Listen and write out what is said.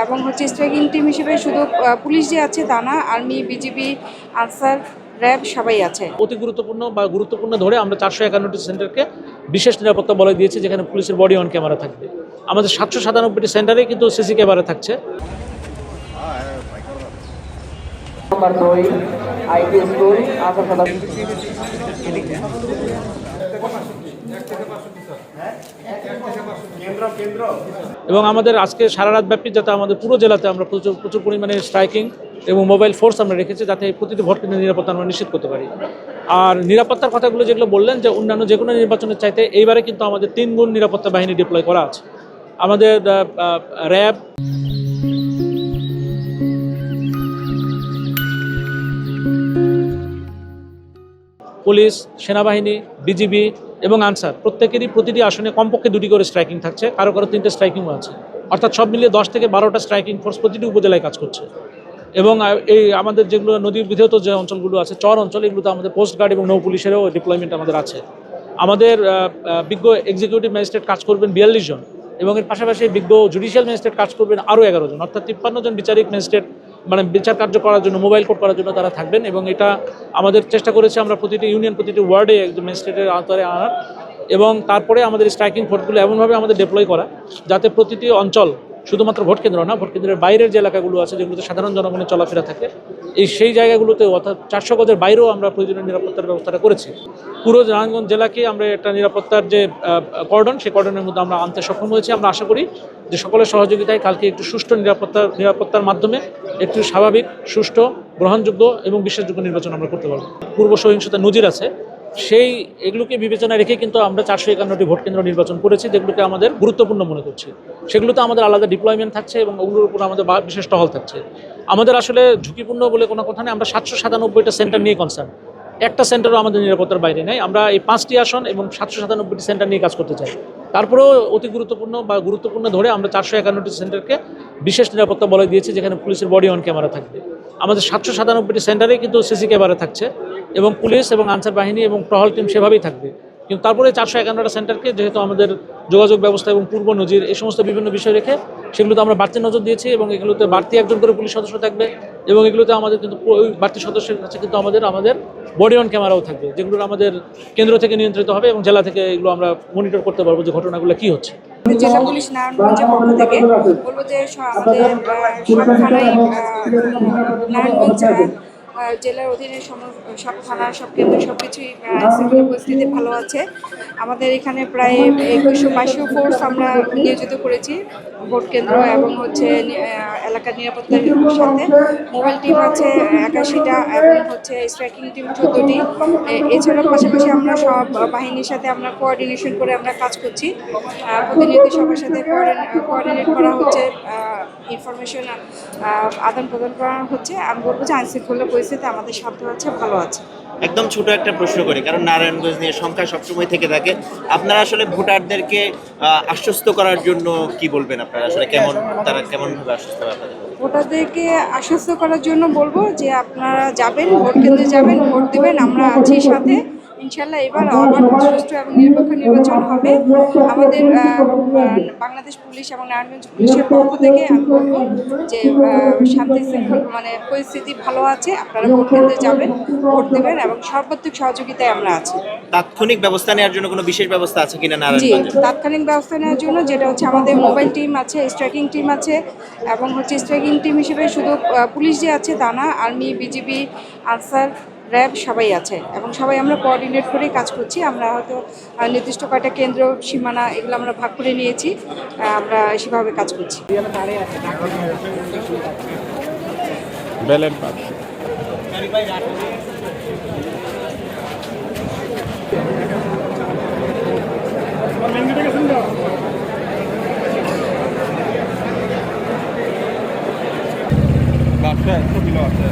এবং হচ্ছে striking team হিসেবে শুধু পুলিশ যে আছে তা না, আর্মি, বিজিবি, আনসার, র্যাব সবাই আছে। অতি গুরুত্বপূর্ণ ধরে আমরা 451টি সেন্টারকে বিশেষ নিরাপত্তা বলয় দিয়েছি, যেখানে পুলিশের বডি অন ক্যামেরা থাকবে। আমাদের 797টি সেন্টারে কিন্তু সিসি ক্যামেরা থাকছে। এবং আমাদের আজকে সারা রাত ব্যাপী যাতে আমাদের পুরো জেলাতে আমরা প্রচুর পরিমাণে স্ট্রাইকিং এবং মোবাইল ফোর্স আমরা রেখেছি, যাতে প্রতিটি ভোট কেন্দ্রের নিরাপত্তা আমরা নিশ্চিত করতে পারি। আর নিরাপত্তার কথাগুলো যেগুলো বললেন, যে অন্যান্য যে কোনো নির্বাচনের চাইতে এইবারে কিন্তু আমাদের 3 গুণ নিরাপত্তা বাহিনী ডিপ্লয় করা আছে। আমাদের র্যাব, পুলিশ, সেনাবাহিনী, বিজিবি এবং আনসার প্রত্যেকেরই প্রতিটি আসনে কমপক্ষে 2টি করে স্ট্রাইকিং থাকছে, কারো 3টে স্ট্রাইকিংও আছে। অর্থাৎ সব মিলিয়ে 10 থেকে 12টা স্ট্রাইকিং ফোর্স প্রতিটি উপজেলায় কাজ করছে। এবং এই আমাদের যেগুলো নদীর বিধৌত যে অঞ্চলগুলো আছে, চর অঞ্চল, এগুলোতে আমাদের কোস্ট গার্ড এবং নৌ পুলিশেরও ডিপ্লয়মেন্ট আমাদের আছে। আমাদের বিজ্ঞ এক্সিকিউটিভ ম্যাজিস্ট্রেট কাজ করবেন 42 জন, এবং এর পাশাপাশি বিজ্ঞ জুডিশিয়াল ম্যাজিস্ট্রেট কাজ করবেন আরও 11 জন, অর্থাৎ 53 জন বিচারিক ম্যাজিস্ট্রেট বিচার কার্য করার জন্য, মোবাইল কোর্ট করার জন্য তারা থাকবেন। এবং এটা আমাদের চেষ্টা করেছি আমরা প্রতিটি ইউনিয়ন, প্রতিটি ওয়ার্ডে একজন ম্যাজিস্ট্রেটের আওতায় আনার, এবং তারপরে আমাদের স্ট্রাইকিং ফোর্সগুলো এমনভাবে আমাদের ডিপ্লয় করা যাতে প্রতিটি অঞ্চল, শুধুমাত্র ভোট কেন্দ্র না, ভোট কেন্দ্রের বাইরের যে এলাকাগুলো আছে, যেগুলোতে সাধারণ জনগণের চলাফেরা থাকে, সেই জায়গাগুলোতে অর্থাৎ 400 গজের বাইরেও আমরা প্রয়োজনীয় নিরাপত্তার ব্যবস্থাটা করেছি। পুরো নারায়ণগঞ্জ জেলাকে আমরা একটা নিরাপত্তার যে কর্ডন, সেই কর্ডনের মধ্যে আমরা আনতে সক্ষম হয়েছি। আমরা আশা করি যে সকলের সহযোগিতায় কালকে একটু সুষ্ঠু নিরাপত্তার মাধ্যমে একটু স্বাভাবিক, সুষ্ঠু, গ্রহণযোগ্য এবং বিশ্বাসযোগ্য নির্বাচন আমরা করতে পারবো। পূর্ব সহিংসতার নজির আছে, এগুলোকে বিবেচনায় রেখে কিন্তু আমরা 451টি ভোট কেন্দ্র নির্বাচন করেছি, যেগুলোকে আমাদের গুরুত্বপূর্ণ মনে করছি। সেগুলোতে আমাদের আলাদা ডিপ্লয়মেন্ট থাকছে এবং ওগুলোর উপর আমাদের বিশেষ টহল থাকছে। আমাদের আসলে ঝুঁকিপূর্ণ বলে কোনো কথা নেই। আমরা 797টা সেন্টার নিয়ে কনসার্ন, একটা সেন্টারও আমাদের নিরাপত্তার বাইরে নেই। আমরা এই 5টি আসন এবং 797টি সেন্টার নিয়ে কাজ করতে চাই। তারপরেও অতি গুরুত্বপূর্ণ ধরে আমরা 451টি সেন্টারকে বিশেষ নিরাপত্তা বলয় দিয়েছি, যেখানে পুলিশের বডি অন ক্যামেরা থাকবে। আমাদের 797টি সেন্টারে কিন্তু সিসি ক্যামেরা থাকছে, এবং পুলিশ এবং আনসার বাহিনী এবং টহল টিম সেভাবেই থাকবে। কিন্তু তারপরে 451টা সেন্টারকে, যেহেতু আমাদের যোগাযোগ ব্যবস্থা এবং পূর্ব নজির এই সমস্ত বিভিন্ন বিষয় রেখে সেগুলোতে আমরা বাড়তি নজর দিয়েছি, এবং এগুলোতে বাড়তি একজন করে পুলিশ সদস্য থাকবে, এবং এগুলোতে আমাদের কিন্তু ওই বাড়তি সদস্যের কাছে কিন্তু আমাদের বডি অন ক্যামেরাও থাকবে, যেগুলো আমাদের কেন্দ্র থেকে নিয়ন্ত্রিত হবে, এবং জেলা থেকে এগুলো আমরা মনিটর করতে পারবো যে ঘটনাগুলো কী হচ্ছে। জেলা পুলিশ নারায়ণগঞ্জের পক্ষ থেকে বলবো যে আমাদের সব থানায়, নারায়ণগঞ্জ জেলার অধীনে সব থানা, সব কেন্দ্র, সব কিছুই শৃঙ্খলা পরিস্থিতি ভালো আছে। আমাদের এখানে প্রায় 2100-2200 ফোর্স আমরা নিয়োজিত করেছি ভোট কেন্দ্র এবং হচ্ছে এলাকার নিরাপত্তার সাথে। মোবাইল টিম আছে 81টা এবং হচ্ছে স্ট্রাইকিং টিম 14টি। এছাড়াও পাশাপাশি আমরা সব বাহিনীর সাথে আমরা কোঅর্ডিনেশন করে আমরা কাজ করছি। প্রতিনিয়ত সবার সাথে কোঅর্ডিনেট করা হচ্ছে, ইনফরমেশন আদান প্রদান করা হচ্ছে। আমি বলবো যে আইনশৃঙ্খলা পরিস্থিতি আমাদের সাধ্য আছে, ভালো আছে। একদম ছোট একটা প্রশ্ন করি, কারণ নারায়ণগঞ্জ নিয়ে সংখ্যা সবসময় থেকে থাকে। আপনারা আসলে ভোটারদেরকে আশ্বস্ত করার জন্য কি বলবেন? আপনারা আসলে তারা কেমনভাবে আশ্বস্ত হবে? ভোটারদেরকে আশ্বস্ত করার জন্য বলবো যে আপনারা যাবেন, ভোট কেন্দ্রে যাবেন, ভোট দেবেন, আমরা আছি সাথে। ইনশাল্লাহ এবার আবার সুষ্ঠু এবং নিরপেক্ষ নির্বাচন হবে। আমাদের বাংলাদেশ পুলিশ এবং নারায়ণগঞ্জ পুলিশের পক্ষ থেকে আমি বলবো যে শান্তি শৃঙ্খলা পরিস্থিতি ভালো আছে। আপনারা ভোট কেন্দ্রে যাবেন, ভোট দেবেন, এবং সর্বাত্মক সহযোগিতায় আমরা আছি। তাৎক্ষণিক ব্যবস্থা নেওয়ার জন্য কোনো বিশেষ ব্যবস্থা আছে কিনা নারায়ণগঞ্জে? তাৎক্ষণিক ব্যবস্থা নেওয়ার জন্য যেটা হচ্ছে আমাদের মোবাইল টিম আছে, স্ট্রাইকিং টিম আছে, এবং হচ্ছে স্ট্রাইকিং টিম হিসেবে শুধু পুলিশ যে আছে তা না, আর্মি, বিজিবি, আনসার, র্যাব সবাই আছে, এবং সবাই আমরা কোঅর্ডিনেট করেই কাজ করছি। আমরা হয়তো নির্দিষ্ট কয়েকটা কেন্দ্র, সীমানা এগুলো আমরা ভাগ করে নিয়েছি, আমরা সেভাবে কাজ করছি। বাচ্চা 100 কিলো আছে।